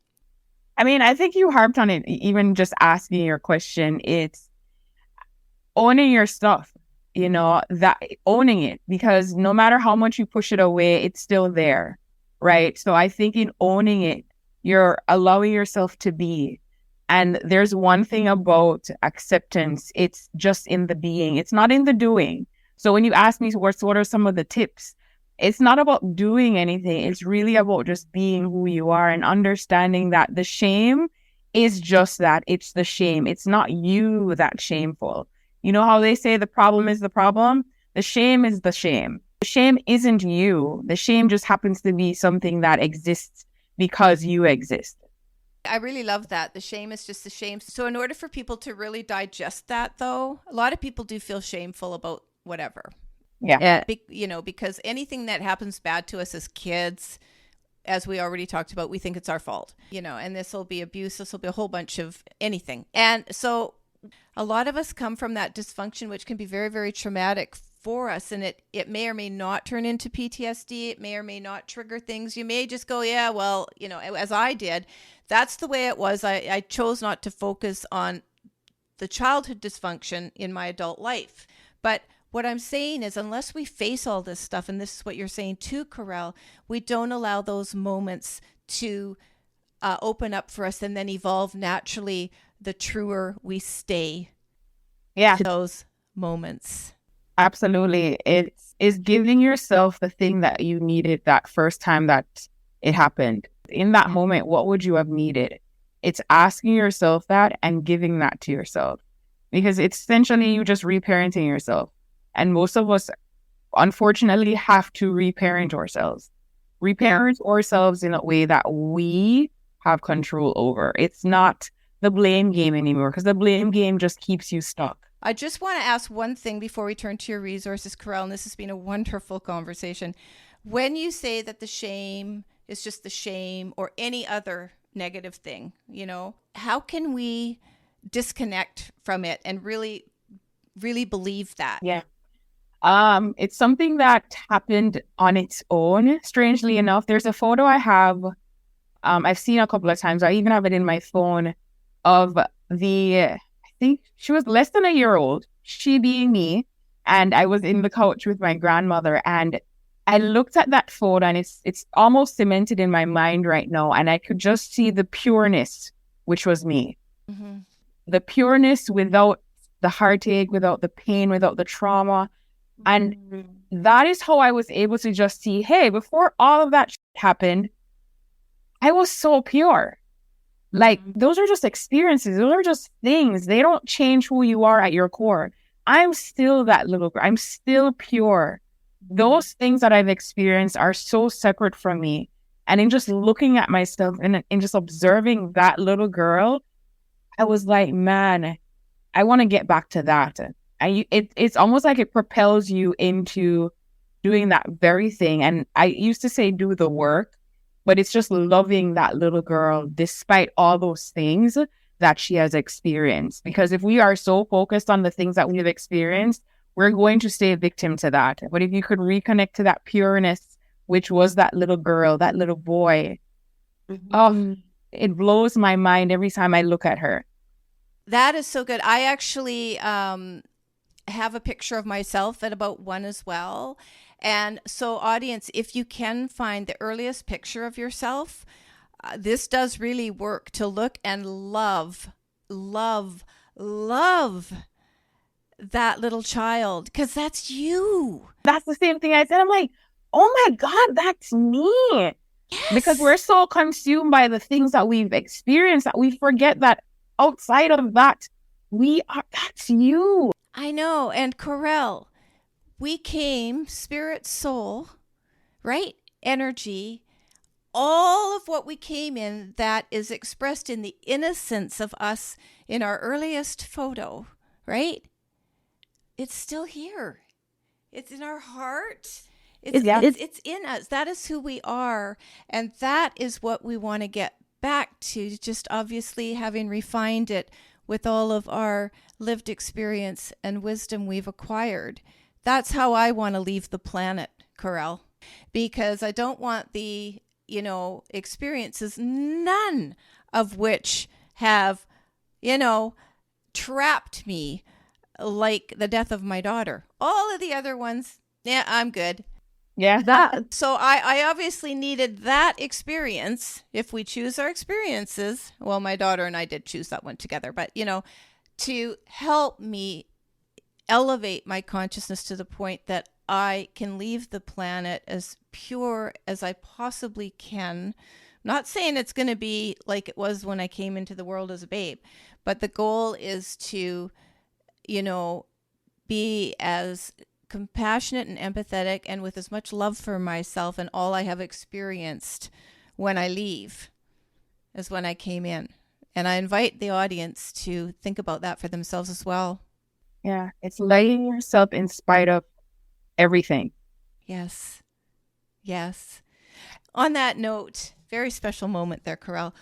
I mean, I think you harped on it, even just asking your question. It's owning your stuff, that owning it, because no matter how much you push it away, it's still there, right? So I think in owning it, you're allowing yourself to be. And there's one thing about acceptance, it's just in the being, it's not in the doing. So when you ask me what are some of the tips, it's not about doing anything. It's really about just being who you are and understanding that the shame is just that. It's the shame. It's not you that's shameful. You know how they say the problem is the problem? The shame is the shame. The shame isn't you. The shame just happens to be something that exists because you exist. I really love that. The shame is just the shame. So in order for people to really digest that, though, a lot of people do feel shameful about whatever. Yeah. Because anything that happens bad to us as kids, as we already talked about, we think it's our fault, and this will be abuse. This will be a whole bunch of anything. And so a lot of us come from that dysfunction, which can be very, very traumatic for us. And it may or may not turn into PTSD. It may or may not trigger things. You may just go, yeah, well, as I did, that's the way it was. I chose not to focus on the childhood dysfunction in my adult life. But what I'm saying is, unless we face all this stuff, and this is what you're saying too, Caurel, we don't allow those moments to open up for us and then evolve naturally. The truer we stay to those moments. Absolutely. It is giving yourself the thing that you needed that first time that it happened. In that moment, what would you have needed? It's asking yourself that and giving that to yourself, because it's essentially you just reparenting yourself. And most of us, unfortunately, have to reparent ourselves in a way that we have control over. It's not the blame game anymore, because the blame game just keeps you stuck. I just want to ask one thing before we turn to your resources, Caurel, and this has been a wonderful conversation. When you say that the shame is just the shame or any other negative thing, how can we disconnect from it and really, really believe that? Yeah. It's something that happened on its own. Strangely enough, there's a photo I have, I've seen a couple of times. I even have it in my phone of I think she was less than a year old, she being me, And I was in the couch with my grandmother, and I looked at that photo, and it's almost cemented in my mind right now. And I could just see the pureness, which was me. Mm-hmm. The pureness without the heartache, without the pain, without the trauma. And that is how I was able to just see, hey, before all of that happened, I was so pure. Like, those are just experiences. Those are just things. They don't change who you are at your core. I'm still that little girl. I'm still pure. Those things that I've experienced are so separate from me. And in just looking at myself and in just observing that little girl, I was like, man, I want to get back to that. And it's almost like it propels you into doing that very thing. And I used to say do the work, but it's just loving that little girl despite all those things that she has experienced. Because if we are so focused on the things that we've experienced, we're going to stay a victim to that. But if you could reconnect to that pureness, which was that little girl, that little boy, oh, it blows my mind every time I look at her. That is so good. I actually have a picture of myself at about 1 as well. And so, audience, if you can find the earliest picture of yourself, this does really work to look and love that little child, because that's you. That's the same thing I said. I'm like, oh my God, that's me. Yes. Because we're so consumed by the things that we've experienced that we forget that outside of that, that's you. I know. And Caurel, we came spirit, soul, right? Energy, all of what we came in that is expressed in the innocence of us in our earliest photo, right? It's still here. It's in our heart. It's in us. That is who we are. And that is what we want to get back to, just obviously having refined it with all of our lived experience and wisdom we've acquired. That's how I want to leave the planet, Caurel, because I don't want the, experiences, none of which have, trapped me, like the death of my daughter. All of the other ones, yeah, I'm good. Yeah. So I obviously needed that experience. If we choose our experiences, well, my daughter and I did choose that one together, but, to help me elevate my consciousness to the point that I can leave the planet as pure as I possibly can. I'm not saying it's going to be like it was when I came into the world as a babe, but the goal is to, be as compassionate and empathetic and with as much love for myself and all I have experienced when I leave as when I came in. And I invite the audience to think about that for themselves as well. Yeah, it's letting yourself in spite of everything. Yes. On that note, very special moment there, Caurel.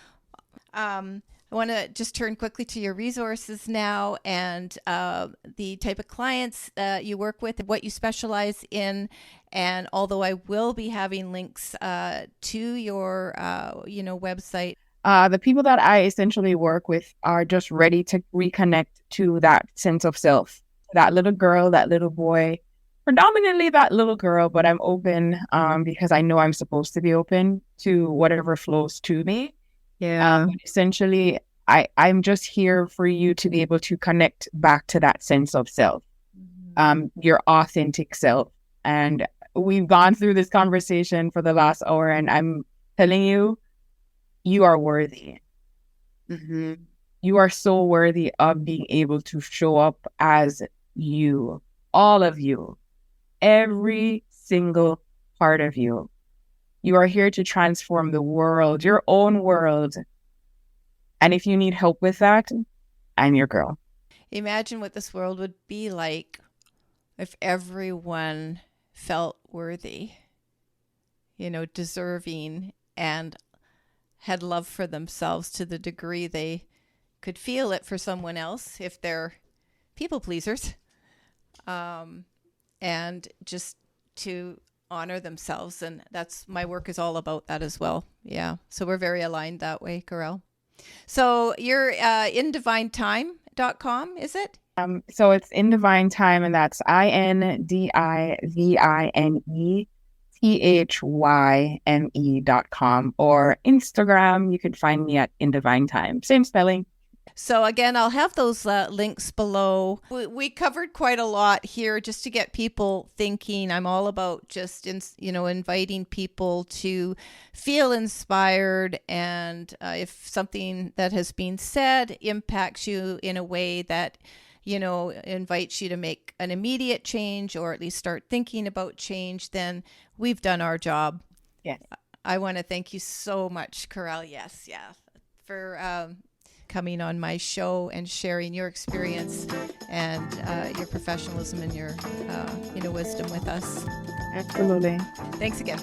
I want to just turn quickly to your resources now and the type of clients you work with, what you specialize in. And although I will be having links to your, website. The people that I essentially work with are just ready to reconnect to that sense of self. That little girl, that little boy, predominantly that little girl, but I'm open because I know I'm supposed to be open to whatever flows to me. Yeah. Essentially, I'm just here for you to be able to connect back to that sense of self, your authentic self. And we've gone through this conversation for the last hour, and I'm telling you, you are worthy. Mm-hmm. You are so worthy of being able to show up as you, all of you, every single part of you. You are here to transform the world, your own world. And if you need help with that, I'm your girl. Imagine what this world would be like if everyone felt worthy, deserving, and had love for themselves to the degree they could feel it for someone else if they're people pleasers, and just to honor themselves. And that's my work is all about that as well. Yeah. So we're very aligned that way, Caurel. So you're in divinetime.com, is it? So it's In Divine Time, and that's INDIVINETHYME.com, or Instagram. You can find me at In Divine Time. Same spelling. So again, I'll have those links below. We covered quite a lot here just to get people thinking. I'm all about just inviting people to feel inspired, and if something that has been said impacts you in a way that invites you to make an immediate change, or at least start thinking about change, then we've done our job. Yes. I want to thank you so much, Caurel. Yes, for coming on my show and sharing your experience and your professionalism and your wisdom with us. Absolutely. Thanks again.